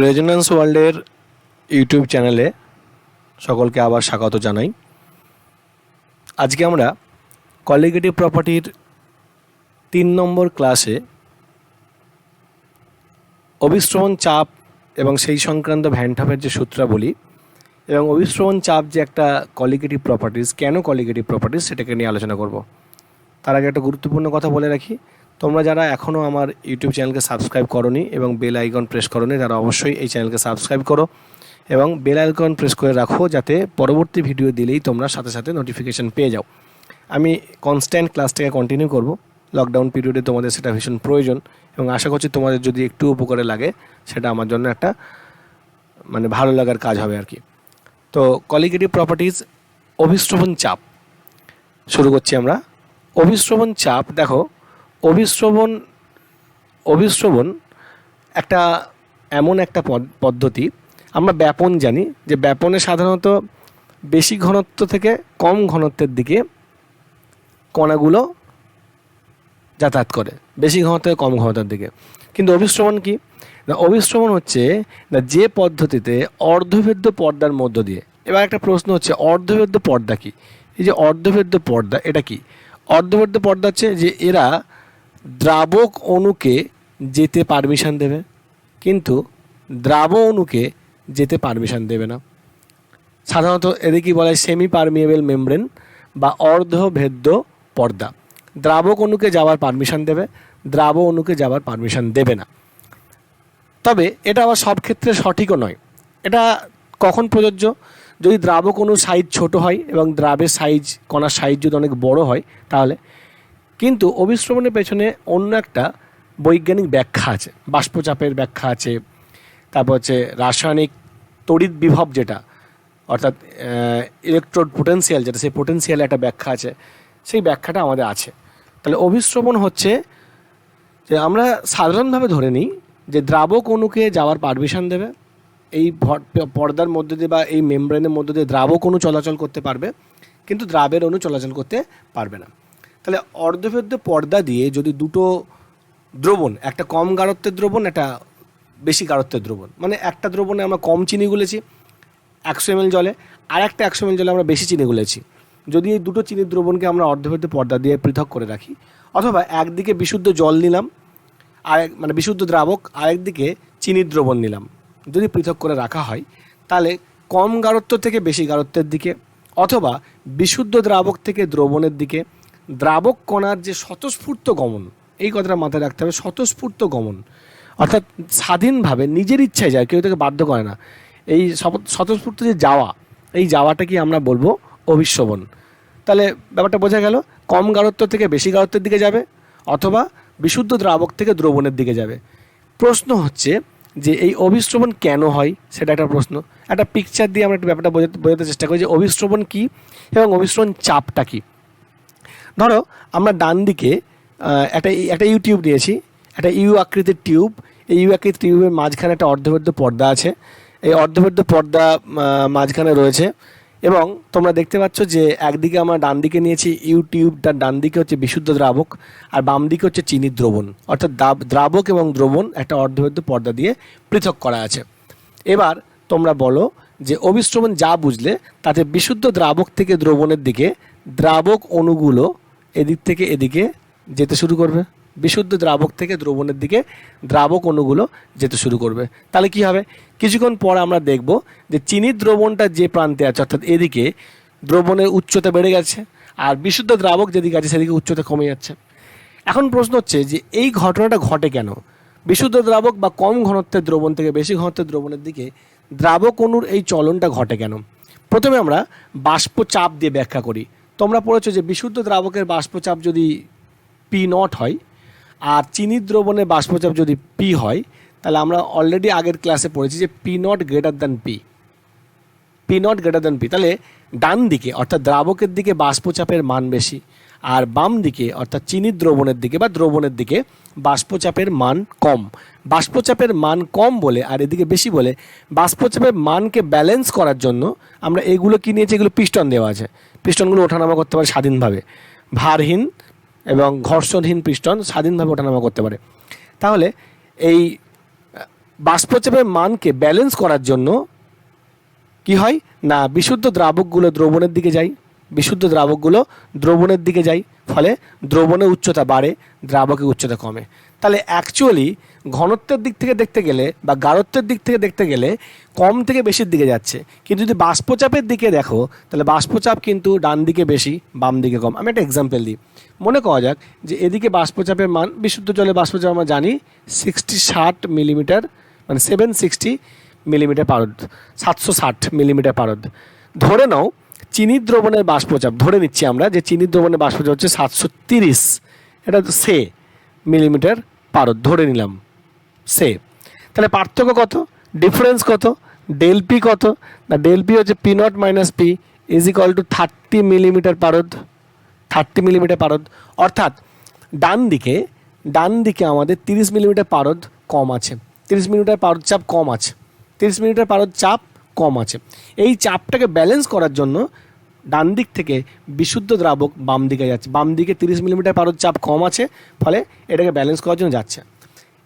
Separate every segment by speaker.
Speaker 1: Resonance ওয়ার্ল্ডের YouTube চ্যানেলে সকলকে আবার স্বাগত জানাই। আজকে আমরা কলিগেটিভ প্রপার্টির 3 নম্বর ক্লাসে অভিস্রবণ চাপ এবং সেই সংক্রান্ত ভ্যান টপের যে সূত্রাবলী এবং অভিস্রবণ চাপ যে একটা কলিগেটিভ প্রপার্টিস, কেন কলিগেটিভ প্রপার্টিস সেটাকে নিয়ে আলোচনা করব। তার আগে একটা গুরুত্বপূর্ণ কথা বলে রাখি, তোমরা যারা এখনও আমার ইউটিউব চ্যানেলকে সাবস্ক্রাইব করোনি এবং বেল আইকন প্রেস করোনি, তারা অবশ্যই এই চ্যানেলকে সাবস্ক্রাইব করো এবং বেল আইকন প্রেস করে রাখো, যাতে পরবর্তী ভিডিও দিলেই তোমরা সাথে সাথে নোটিফিকেশান পেয়ে যাও। আমি কনস্ট্যান্ট ক্লাসটাকে কন্টিনিউ করব। লকডাউন পিরিয়ডে তোমাদের সেটা ভীষণ প্রয়োজন এবং আশা করছি তোমাদের যদি একটু উপকারে লাগে সেটা আমার জন্য একটা ভালো লাগার কাজ হবে আর কি। তো কলিগেটিভ প্রপার্টিজ, অভিস্রবণ চাপ শুরু করছি আমরা। অভিস্রবণ চাপ, দেখো অভিস্রবণ একটা এমন একটা পদ্ধতি, আমরা ব্যাপন জানি যে ব্যাপনে সাধারণত বেশি ঘনত্ব থেকে কম ঘনত্বের দিকে কণাগুলো যাতায়াত করে, বেশি ঘনত্ব থেকে কম ঘনত্বের দিকে। কিন্তু অভিস্রবণ কি না, অভিস্রবণ হচ্ছে না যে পদ্ধতিতে অর্ধভেদ্য পর্দার মধ্য দিয়ে। এবার একটা প্রশ্ন হচ্ছে, অর্ধভেদ্য পর্দা কি? এই যে অর্ধভেদ্য পর্দা, এটা কি? অর্ধভেদ্য পর্দা হচ্ছে যে এরা দ্রাবক অণুকে যেতে পারমিশন দেবে, কিন্তু দ্রাব অণুকে যেতে পারমিশন দেবে না। সাধারণত এদেরকে বলা হয় সেমি পারমিয়েবল মেমব্রেন বা অর্ধভেদ্য পর্দা। দ্রাবক অণুকে যাওয়ার পারমিশন দেবে, দ্রাব অণুকে যাওয়ার পারমিশন দেবে না। তবে এটা আবার সব ক্ষেত্রে সঠিকও নয়। এটা কখন প্রযোজ্য? যদি দ্রাবক অণুর সাইজ ছোট হয় এবং দ্রাবের সাইজ, কণার সাইজ যদি অনেক বড় হয় তাহলে। কিন্তু অভিস্রবণের পেছনে অন্য একটা বৈজ্ঞানিক ব্যাখ্যা আছে, বাষ্পচাপের ব্যাখ্যা আছে, তারপর হচ্ছে রাসায়নিক তড়িৎ বিভব যেটা, অর্থাৎ ইলেকট্রোড পোটেন্সিয়াল যেটা, সেই পোটেন্সিয়ালে একটা ব্যাখ্যা আছে, সেই ব্যাখ্যাটা আমাদের আছে। তাহলে অভিস্রবণ হচ্ছে যে আমরা সাধারণভাবে ধরে নিই যে দ্রাবক অণুকে যাওয়ার পারমিশন দেবে, এই পর্দার মধ্যে দিয়ে বা এই মেমব্রেনের মধ্যে দিয়ে দ্রাবক অণু চলাচল করতে পারবে, কিন্তু দ্রাবের অণু চলাচল করতে পারবে না। তাহলে অর্ধভেদ্য পর্দা দিয়ে যদি দুটো দ্রবণ, একটা কম গাঢ়ত্বের দ্রবণ, একটা বেশি গাঢ়ত্বের দ্রবণ, মানে একটা দ্রবণে আমরা কম চিনি গুলেছি 100 ml জলে, আর একটা 100 ml জলে আমরা বেশি চিনি গুলেছি, যদি এই দুটো চিনির দ্রবণকে আমরা অর্ধভেদ্য পর্দা দিয়ে পৃথক করে রাখি, অথবা একদিকে বিশুদ্ধ জল নিলাম, আর বিশুদ্ধ দ্রাবক, আরেকদিকে চিনির দ্রবণ নিলাম, যদি পৃথক করে রাখা হয়, তাহলে কম গাঢ়ত্ব থেকে বেশি গাঢ়ত্বের দিকে অথবা বিশুদ্ধ দ্রাবক থেকে দ্রবণের দিকে দ্রাবক কণার যে স্বতঃস্ফূর্ত গমন, এই কথাটা মাথায় রাখতে হবে, স্বতঃস্ফূর্ত গমন, অর্থাৎ স্বাধীনভাবে নিজের ইচ্ছায় যায়, কেউ তাকে বাধ্য করে না, এই স্বতঃস্ফূর্ত যে যাওয়া, এই যাওয়াটাকে আমরা বলবো অভিস্রবণ। তাহলে ব্যাপারটা বোঝা গেল, কম গাঢ়ত্ব থেকে বেশি গাঢ়ত্বের দিকে যাবে অথবা বিশুদ্ধ দ্রাবক থেকে দ্রবণের দিকে যাবে। প্রশ্ন হচ্ছে যে এই অভিস্রবণ কেন হয়, সেটা একটা প্রশ্ন। একটা পিকচার দিয়ে আমরা একটু ব্যাপারটা বোঝাতে চেষ্টা করি যে অভিস্রবণ কী এবং অভিস্রবণ চাপটা কী। ধরো আমরা ডান দিকে একটা টিউব নিয়েছি, একটা ইউ আকৃতির টিউব। এই ইউ আকৃতির টিউবের মাঝখানে একটা অর্ধভেদ্য পর্দা আছে, এই অর্ধভেদ্য পর্দা মাঝখানে রয়েছে এবং তোমরা দেখতে পাচ্ছ যে একদিকে আমরা ডান দিকে নিয়েছি ইউ টিউবটার ডান দিকে হচ্ছে বিশুদ্ধ দ্রাবক আর বাম দিকে হচ্ছে চিনির দ্রবণ, অর্থাৎ দ্রাবক এবং দ্রবণ একটা অর্ধভেদ্য পর্দা দিয়ে পৃথক করা আছে। এবার তোমরা বলো যে অভিস্রবণ যা বুঝলে তাতে বিশুদ্ধ দ্রাবক থেকে দ্রবণের দিকে দ্রাবক অণুগুলো এদিক থেকে এদিকে যেতে শুরু করবে, বিশুদ্ধ দ্রাবক থেকে দ্রবণের দিকে দ্রাবক অণুগুলো যেতে শুরু করবে। তাহলে কি হবে? কিছুক্ষণ পর আমরা দেখব যে চিনির দ্রবণটা যে প্রান্তে আছে, অর্থাৎ এদিকে দ্রবণের উচ্চতা বেড়ে গেছে, আর বিশুদ্ধ দ্রাবক যেদিকে আছে সেদিকে উচ্চতা কমে যাচ্ছে। এখন প্রশ্ন হচ্ছে যে এই ঘটনাটা ঘটে কেন? বিশুদ্ধ দ্রাবক বা কম ঘনত্বের দ্রবণ থেকে বেশি ঘনত্বের দ্রবণের দিকে দ্রাবক অণুর এই চলনটা ঘটে কেন? প্রথমে আমরা বাষ্প চাপ দিয়ে ব্যাখ্যা করি। তোমরা পড়েছো যে বিশুদ্ধ দ্রাবকের বাষ্পচাপ যদি P0 হয় আর চিনির দ্রবণের বাষ্পচাপ যদি P হয়, তাহলে আমরা অলরেডি আগের ক্লাসে পড়েছি যে P0 greater than P, P0 greater than P। তাহলে ডান দিকে অর্থাৎ দ্রাবকের দিকে বাষ্পচাপের মান বেশি, আর বাম দিকে অর্থাৎ চিনির দ্রবণের দিকে বা দ্রবণের দিকে বাষ্পচাপের মান কম। বাষ্পচাপের মান কম বলে আর এদিকে বেশি বলে বাষ্পচাপের মানকে ব্যালেন্স করার জন্য আমরা এগুলো কি নিয়েছি, এগুলো পিস্টন দেওয়া আছে, পিস্টনগুলো ওঠানামা করতে পারে স্বাধীনভাবে, ভারহীন এবং ঘর্ষণহীন পিস্টন স্বাধীনভাবে ওঠানামা করতে পারে। তাহলে এই বাষ্পচাপের মানকে ব্যালেন্স করার জন্য কি হয় না, বিশুদ্ধ দ্রাবকগুলো দ্রবণের দিকে যায়, বিশুদ্ধ দ্রাবকগুলো দ্রবণের দিকে যায়, ফলে দ্রবণের উচ্চতা বাড়ে, দ্রাবকের উচ্চতা কমে। তাহলে অ্যাকচুয়ালি ঘনত্বের দিক থেকে দেখতে গেলে বা গাঢ়ত্বের দিক থেকে দেখতে গেলে কম থেকে বেশির দিকে যাচ্ছে, কিন্তু যদি বাষ্পচাপের দিকে দেখো তাহলে বাষ্পচাপ কিন্তু ডান দিকে বেশি, বাম দিকে কম। আমি একটা এক্সাম্পল দিই। মনে করা যাক যে এদিকে বাষ্পচাপের মান, বিশুদ্ধ জলে বাষ্পচাপ আমরা জানি 60 মিলিমিটার, মানে 760 মিলিমিটার পারদ, 760 মিলিমিটার পারদ। ধরে নাও চিনির দ্রবণের বাষ্পচাপ, ধরে নিচ্ছি আমরা যে চিনির দ্রবণের বাষ্পচাপ হচ্ছে 730, এটা সে মিলিমিটার পারদ ধরে নিলাম, সে। তাহলে পার্থক্য কত, ডিফারেন্স কত, ডেল পি কত না, ডেল পি হচ্ছে P not minus P is equal two 30 millimetre পারদ, 30 মিলিমিটার পারদ। অর্থাৎ ডান দিকে আমাদের 30 মিলিমিটার পারদ কম আছে, 30 মিলিমিটার পারদ চাপ কম আছে, 30 মিলিমিটার পারদ চাপ কম আছে। এই চাপটাকে ব্যালেন্স করার জন্য ডান দিক থেকে বিশুদ্ধ দ্রাবক বাম দিকে যাচ্ছে, বাম দিকে 30 মিলিমিটার পারদ চাপ কম আছে, ফলে এটাকে ব্যালেন্স করার জন্য যাচ্ছে।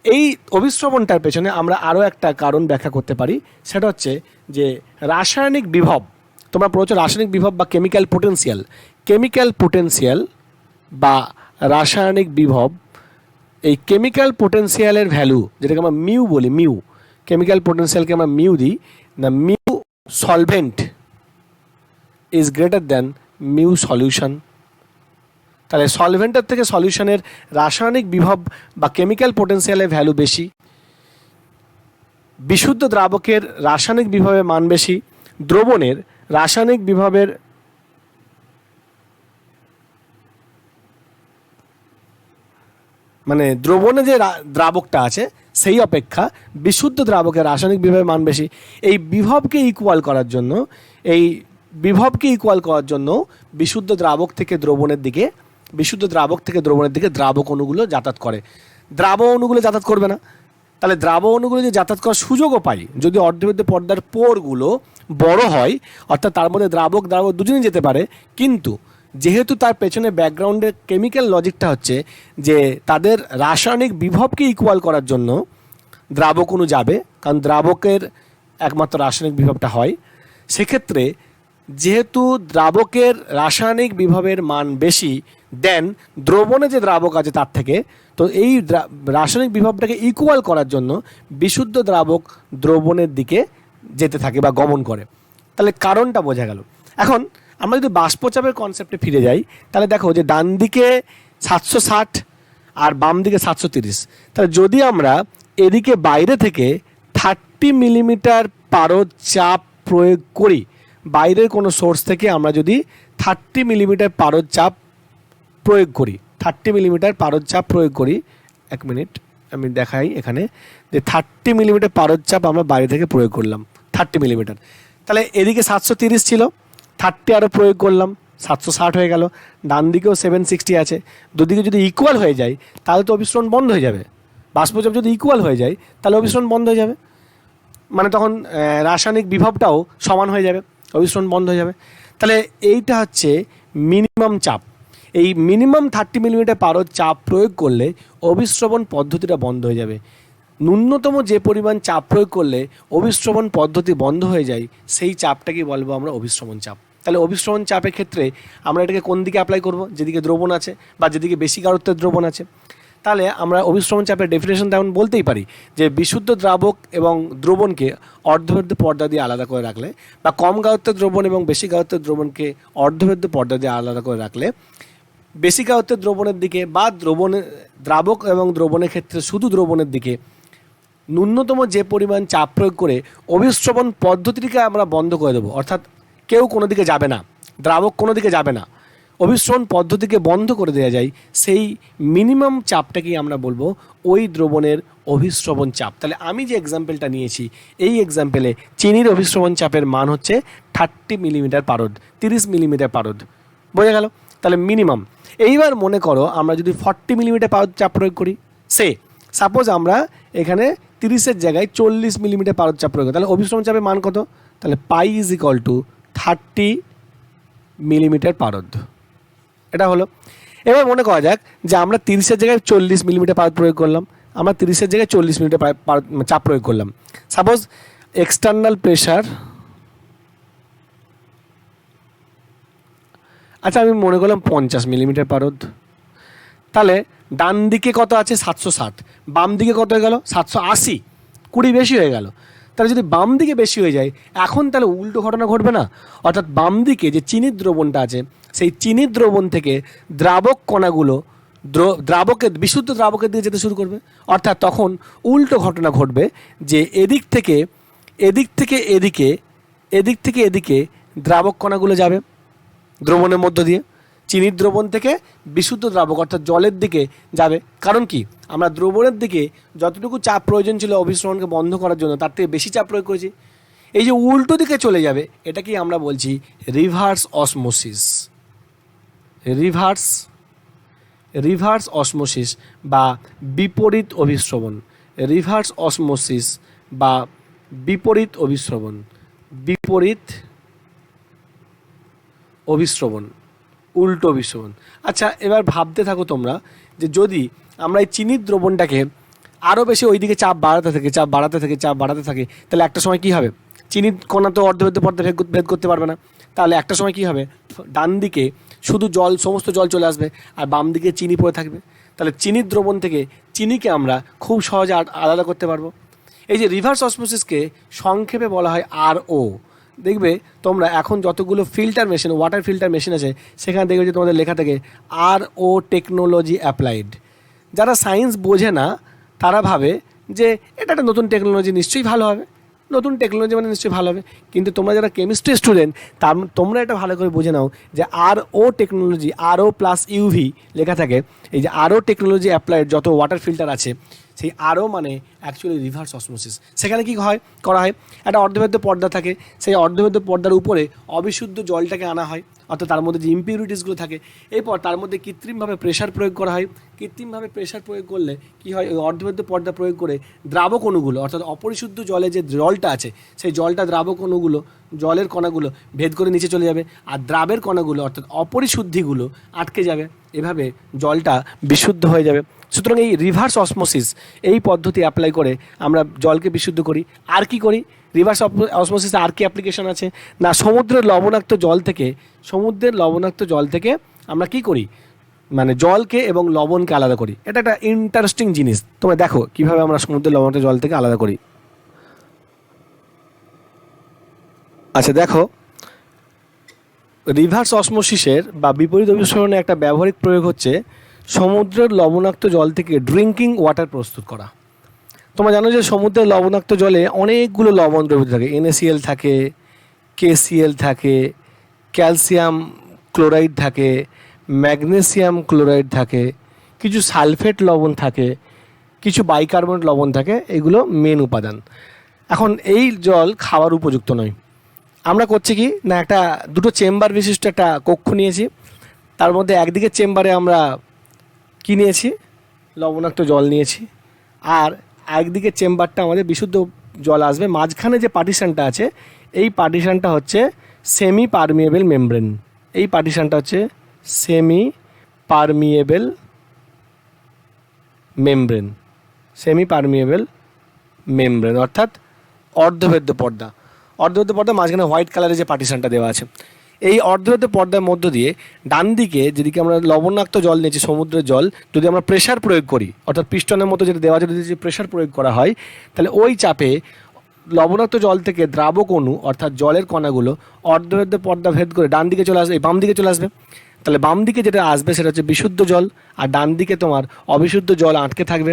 Speaker 1: এই অভিস্রবণটার পেছনে আমরা আরও একটা কারণ ব্যাখ্যা করতে পারি, সেটা হচ্ছে যে রাসায়নিক বিভব। তোমরা পড়েছো রাসায়নিক বিভব বা কেমিক্যাল পোটেনশিয়াল, কেমিক্যাল পোটেনশিয়াল বা রাসায়নিক বিভব। এই কেমিক্যাল পোটেনশিয়ালের ভ্যালু, যেটাকে আমরা মিউ বলি, মিউ, কেমিক্যাল পোটেনশিয়ালকে আমরা মিউ দিই না, mu solvent is greater than mu solution. তাহলে সলভেন্টের থেকে সলিউশনের রাসায়নিক বিভব বা কেমিক্যাল পোটেনশিয়ালের ভ্যালু বেশি, বিশুদ্ধ দ্রাবকের রাসায়নিক বিভবের মান বেশি, দ্রবণের রাসায়নিক বিভবের মানে দ্রবণে যে দ্রাবকটা আছে সেই অপেক্ষা বিশুদ্ধ দ্রাবকের রাসায়নিক বিভবের মান বেশি। এই বিভবকে ইকুয়াল করার জন্য বিশুদ্ধ দ্রাবক থেকে দ্রবণের দিকে দ্রাবক অণুগুলো যাতায়াত করে, দ্রাব অণুগুলো যাতায়াত করবে না। তাহলে দ্রাব অণুগুলো যে যাতায়াত করার সুযোগও পাই যদি অর্ধবৃত্ত পর্দার পোরগুলো বড় হয়, অর্থাৎ তার মধ্যে দ্রাবক দুজনেই যেতে পারে। কিন্তু যেহেতু তার পেছনে ব্যাকগ্রাউন্ডের কেমিক্যাল লজিকটা হচ্ছে যে তাদের রাসায়নিক বিভবকে ইকুয়াল করার জন্য দ্রাবক অণু যাবে, কারণ দ্রাবকের একমাত্র রাসায়নিক বিভবটা হয়, সেক্ষেত্রে যেহেতু দ্রাবকের রাসায়নিক বিভবের মান বেশি দেন দ্রবণে যে দ্রাবক আছে তার থেকে, তো এই রাসায়নিক বিভবটাকে ইকুয়াল করার জন্য বিশুদ্ধ দ্রাবক দ্রবণের দিকে যেতে থাকে বা গমন করে। তাহলে কারণটা বোঝা গেল। এখন আমরা যদি বাষ্পচাপের কনসেপ্টে ফিরে যাই, তাহলে দেখো যে ডান দিকে 760 আর বাম দিকে 730। তাহলে যদি আমরা এদিকে বাইরে থেকে 30 মিলিমিটার পারদ চাপ প্রয়োগ করি, বাইরের কোনো সোর্স থেকে আমরা যদি 30 মিলিমিটার পারদ চাপ প্রয়োগ করি, 30 মিলিমিটার পারদ চাপ প্রয়োগ করি, এক মিনিট আমি দেখাই এখানে যে 30 মিলিমিটার পারদ চাপ আমরা বাইরে থেকে প্রয়োগ করলাম 30 মিলিমিটার। তাহলে এদিকে 730 ছিল, 30 আরও প্রয়োগ করলাম, 760 হয়ে গেল। ডান দিকেও 760 আছে, দুদিকে যদি ইকুয়াল হয়ে যায় তাহলে তো অভিস্রবণ বন্ধ হয়ে যাবে। বাষ্পচাপ যদি ইকুয়াল হয়ে যায় তাহলে অভিস্রবণ বন্ধ হয়ে যাবে, মানে তখন রাসায়নিক বিভবটাও সমান হয়ে যাবে, অভিস্রবণ বন্ধ হয়ে যাবে। তাহলে এইটা হচ্ছে মিনিমাম চাপ। এই মিনিমাম 30 মিলিমিটার পারদ চাপ প্রয়োগ করলে অভিস্রবণ পদ্ধতিটা বন্ধ হয়ে যাবে। ন্যূনতম যে পরিমাণ চাপ প্রয়োগ করলে অভিস্রবণ পদ্ধতি বন্ধ হয়ে যায় সেই চাপটাকেই বলবো আমরা অভিস্রবণ চাপ। তাহলে অভিস্রবণ চাপের ক্ষেত্রে আমরা এটাকে কোন দিকে অ্যাপ্লাই করব, যেদিকে দ্রবণ আছে বা যেদিকে বেশি গাঢ়ত্বের দ্রবণ আছে। তাহলে আমরা অভিস্রবণ চাপের ডেফিনেশন তেমন বলতেই পারি যে বিশুদ্ধ দ্রাবক এবং দ্রবণকে অর্ধভেদ্য পর্দা দিয়ে আলাদা করে রাখলে, বা কম গাঢ়ত্বের দ্রবণ এবং বেশি গাঢ়ত্বের দ্রবণকে অর্ধভেদ্য পর্দা দিয়ে আলাদা করে রাখলে, বেশি গাঢ়ত্বের দ্রবণের দিকে বা দ্রাবক এবং দ্রবণের ক্ষেত্রে শুধু দ্রবণের দিকে ন্যূনতম যে পরিমাণ চাপ প্রয়োগ করে অভিস্রবণ পদ্ধতিটিকে আমরা বন্ধ করে দেবো, অর্থাৎ কেউ কোনো দিকে যাবে না, দ্রাবক কোনো দিকে যাবে না, অভিস্রবণ পদ্ধতিকে বন্ধ করে দেওয়া যায়, সেই মিনিমাম চাপটাকেই আমরা বলবো ওই দ্রবণের অভিস্রবণ চাপ। তাহলে আমি যে এক্সাম্পলটা নিয়েছি, এই এক্সাম্পলে চিনির অভিস্রবণ চাপের মান হচ্ছে 30 মিলিমিটার পারদ, 30 মিলিমিটার পারদ, বোঝা গেল? তাহলে মিনিমাম। এইবার মনে করো আমরা যদি 40 মিলিমিটার পারদ চাপ প্রয়োগ করি, সাপোজ আমরা এখানে 30-এর জায়গায় 40 মিলিমিটার পারদ চাপ প্রয়োগ করি, তাহলে অভিস্রবণ চাপের মান কত? তাহলে pi is equal two 30 millimetre পারদ। এটা হলো। এবার মনে করা যাক যে আমরা 30-এর জায়গায় 40 মিলিমিটার পারদ প্রয়োগ করলাম, আমরা 30-এর জায়গায় 40 মিনিটে চাপ প্রয়োগ করলাম। সাপোজ এক্সটার্নাল প্রেশার, আচ্ছা আমি মনে করলাম 50 মিলিমিটার পারদ, তাহলে ডান দিকে কত আছে 760, বাম দিকে কত হয়ে গেল 780, 20 বেশি হয়ে গেল। তাহলে যদি বাম দিকে বেশি হয়ে যায়, এখন তাহলে উল্টো ঘটনা ঘটবে না? অর্থাৎ বাম দিকে যে চিনির দ্রবণটা আছে, সেই চিনির দ্রবণ থেকে দ্রাবক কণাগুলো বিশুদ্ধ দ্রাবকের দিকে যেতে শুরু করবে। অর্থাৎ তখন উল্টো ঘটনা ঘটবে, যে এদিক থেকে এদিকে দ্রাবক কণাগুলো যাবে দ্রবণের মধ্য দিয়ে, চিনির দ্রবণ থেকে বিশুদ্ধ দ্রাবক অর্থাৎ জলের দিকে যাবে। কারণ কি, আমরা দ্রবণের দিকে যতটুকু চাপ প্রয়োজন ছিল অভিস্রবণকে বন্ধ করার জন্য, তার থেকে বেশি চাপ প্রয়োগ করেছি। এই যে উল্টো দিকে চলে যাবে, এটাকেই আমরা বলছি রিভার্স অসমোসিস। রিভার্স অসমোসিস বা বিপরীত অভিস্রবণ। রিভার্স অসমোসিস বা বিপরীত অভিস্রবণ। উল্টো অভিস্রবণ। আচ্ছা এবার ভাবতে থাকো তোমরা, যে যদি আমরা এই চিনির দ্রবণটাকে আরও বেশি ওইদিকে চাপ বাড়াতে থাকে, তাহলে একটা সময় কী হবে? চিনির কণা তো অর্ধভেদ্য পর্দা ভেদ করতে পারবে না। তাহলে একটা সময় কী হবে? ডান দিকে শুধু সমস্ত জল চলে আসবে, আর বাম দিকে চিনি পড়ে থাকবে। তাহলে চিনির দ্রবণ থেকে চিনিকে আমরা খুব সহজে আলাদা করতে পারবো। এই যে রিভার্স অসমোসিসকে সংক্ষেপে বলা হয় RO। দেখবে তোমরা এখন যতগুলো filter machine, water filter machine আছে, সেখানে দেখবে যে তোমাদের লেখা থাকে RO টেকনোলজি অ্যাপ্লাইড। যারা সায়েন্স বোঝে না তারা ভাবে যে এটা একটা নতুন টেকনোলজি, নিশ্চয়ই ভালো হবে, নতুন টেকনোলজি মানে নিশ্চয়ই ভালো হবে। কিন্তু তোমরা যারা কেমিস্ট্রি স্টুডেন্ট, তোমরা এটা ভালো করে বুঝে নাও যে RO টেকনোলজি, RO+UV লেখা থাকে। এই যে RO টেকনোলজি অ্যাপ্লাইড যত ওয়াটার ফিল্টার আছে, সেই RO মানে অ্যাকচুয়ালি রিভার্স অসমোসিস। সেখানে কী করা হয়, একটা অর্ধভেদ্য পর্দা থাকে, সেই অর্ধভেদ্য পর্দার উপরে অবিশুদ্ধ জলটাকে আনা হয়, অর্থাৎ তার মধ্যে যে ইম্পিউরিটিসগুলো থাকে, এরপর তার মধ্যে কৃত্রিমভাবে প্রেশার প্রয়োগ করা হয়। কৃত্রিমভাবে প্রেশার প্রয়োগ করলে কী হয়, ওই অর্ধভেদ্য পর্দা প্রয়োগ করে দ্রাবক অণুগুলো, অর্থাৎ অপরিশুদ্ধ জলে যে জলটা আছে, সেই জলটা দ্রাবক অণুগুলো, জলের কণাগুলো ভেদ করে নিচে চলে যাবে, আর দ্রাবের কণাগুলো অর্থাৎ অপরিশুদ্ধিগুলো আটকে যাবে। এভাবে জলটা বিশুদ্ধ হয়ে যাবে। সুতরাং এই রিভার্স অসমোসিস, এই পদ্ধতি অ্যাপ্লাই করে আমরা জলকে বিশুদ্ধ করি। আর কি করি রিভার্স অসমোসিস? আর কি অ্যাপ্লিকেশন আছে না, সমুদ্রের লবণাক্ত জল থেকে আমরা কি করি, মানে জলকে এবং লবণকে আলাদা করি। এটা একটা ইন্টারেস্টিং জিনিস। তোমরা দেখো কিভাবে আমরা সমুদ্রের লবণাক্ত জল থেকে আলাদা করি। আচ্ছা দেখো, রিভার্স অসমোসিসের বা বিপরীত অভিস্রবণের একটা ব্যবহারিক প্রয়োগ হচ্ছে সমুদ্রের লবণাক্ত জল থেকে ড্রিঙ্কিং ওয়াটার প্রস্তুত করা। তোমরা জানো যে সমুদ্রের লবণাক্ত জলে অনেকগুলো লবণ দ্রবীভূত থাকে, NaCl থাকে, KCl থাকে, ক্যালসিয়াম ক্লোরাইড থাকে, ম্যাগনেসিয়াম ক্লোরাইড থাকে, কিছু সালফেট লবণ থাকে, কিছু বাইকার্বনেট লবণ থাকে। এগুলো মেন উপাদান। এখন এই জল খাওয়ার উপযুক্ত নয়। আমরা করছি কি না, দুটো চেম্বার বিশিষ্ট একটা কক্ষ নিয়েছি। তার মধ্যে একদিকে চেম্বারে আমরা কি নিয়েছি, লবণাক্ত জল নিয়েছি, আর একদিকে চেম্বারটা আমাদের বিশুদ্ধ জল আসবে। মাঝখানে যে পার্টিশনটা আছে, এই পার্টিশনটা হচ্ছে সেমি পারমিয়েবল মেমব্রেন। অর্থাৎ অর্ধভেদ্য পর্দা। মাঝখানে হোয়াইট কালারের যে পার্টিশনটা দেওয়া আছে, এই অর্ধভেদ্য পর্দার মধ্য দিয়ে ডান দিকে যদি আমরা লবণাক্ত জল নিয়েছি, সমুদ্রের জল, যদি আমরা প্রেশার প্রয়োগ করি, অর্থাৎ পিস্টনের মতো যেটা দেওয়া আছে, যদি প্রেশার প্রয়োগ করা হয়, তাহলে ওই চাপে লবণাক্ত জল থেকে দ্রাবক অণু অর্থাৎ জলের কণাগুলো অর্ধভেদ্য পর্দা ভেদ করে ডান দিকে চলে আসবে, বাম দিকে চলে আসবে। তাহলে বাম দিকে যেটা আসবে সেটা হচ্ছে বিশুদ্ধ জল, আর ডান দিকে তোমার অবিশুদ্ধ জল আটকে থাকবে।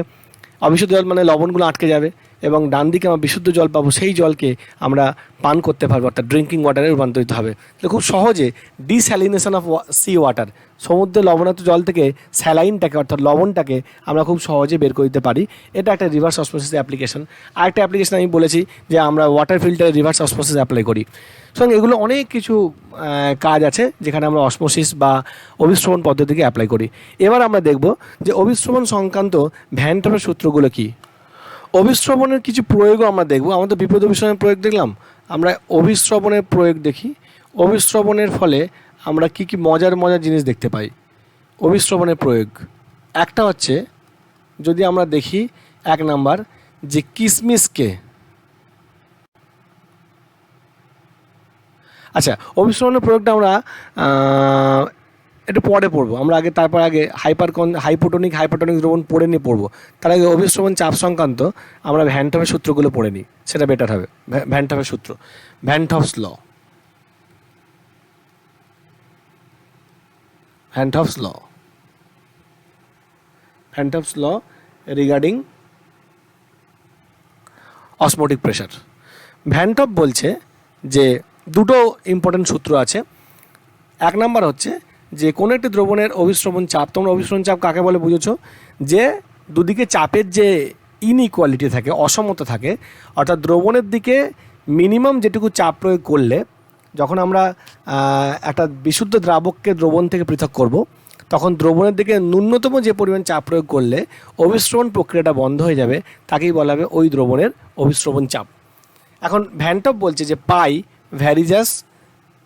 Speaker 1: অবিশুদ্ধ জল মানে লবণগুলো আটকে যাবে, এবং ডান দিকে আমরা বিশুদ্ধ জল পাবো। সেই জলকে আমরা পান করতে পারবো, অর্থাৎ ড্রিঙ্কিং ওয়াটারে রূপান্তরিত হবে। তাহলে খুব সহজে ডিস্যালিনেশন অফ সি ওয়াটার, সমুদ্রের লবণাক্ত জল থেকে স্যালাইনটাকে অর্থাৎ লবণটাকে আমরা খুব সহজে বের করে দিতে পারি। এটা একটা রিভার্স অসমোসিস অ্যাপ্লিকেশন। আরেকটা অ্যাপ্লিকেশন আমি বলেছি যে আমরা ওয়াটার ফিল্টারে রিভার্স অসমোসিস অ্যাপ্লাই করি। সুতরাং এগুলো অনেক কিছু কাজ আছে যেখানে আমরা অসমোসিস বা অভিস্রবণ পদ্ধতিকে অ্যাপ্লাই করি। এবার আমরা দেখব যে অভিস্রবণ সংক্রান্ত ভ্যান টপের সূত্রগুলো কী। অভিস্রবণের কিছু প্রয়োগও আমরা দেখব। আমরা তো বিপরীত অভিস্রবণের প্রয়োগ দেখলাম, আমরা অভিস্রবণের প্রয়োগ দেখি। অভিস্রবণের ফলে আমরা কি কি মজার জিনিস দেখতে পাই। অভিস্রবণের প্রয়োগ একটা হচ্ছে, যদি আমরা দেখি এক নাম্বার যে কিসমিসকে, আচ্ছা অভিস্রবণের প্রয়োগটা আমরা একটু পরে পড়বো, আমরা তারপর আগে হাইপোটনিক দ্রবণ পড়ে নিয়ে পড়বো। তার আগে অভিস্রবণ চাপ সংক্রান্ত আমরা ভ্যান টপের সূত্রগুলো পড়ে নিই, সেটা বেটার হবে। ভ্যান টপের সূত্র, van Hoff's law, van Hoff's law regarding osmotic pressure. Van Hoff বলছে যে দুটো ইম্পর্টেন্ট সূত্র আছে। এক নাম্বার হচ্ছে যে কোনো একটি দ্রবণের অভিস্রবণ চাপ, তোমরা অভিস্রবণ চাপ কাকে বলে বুঝেছো, যে দুদিকে চাপের যে ইনইকুয়ালিটি থাকে, অসমতা থাকে, অর্থাৎ দ্রবণের দিকে মিনিমাম যেটুকু চাপ প্রয়োগ করলে, যখন আমরা একটা বিশুদ্ধ দ্রাবককে দ্রবণ থেকে পৃথক করব, তখন দ্রবণের দিকে ন্যূনতম যে পরিমাণ চাপ প্রয়োগ করলে অভিস্রবণ প্রক্রিয়াটা বন্ধ হয়ে যাবে, তাকেই বলা হবে ওই দ্রবণের অভিস্রবণ চাপ। এখন ভ্যান টপ বলছে যে পাই ভ্যারিজাস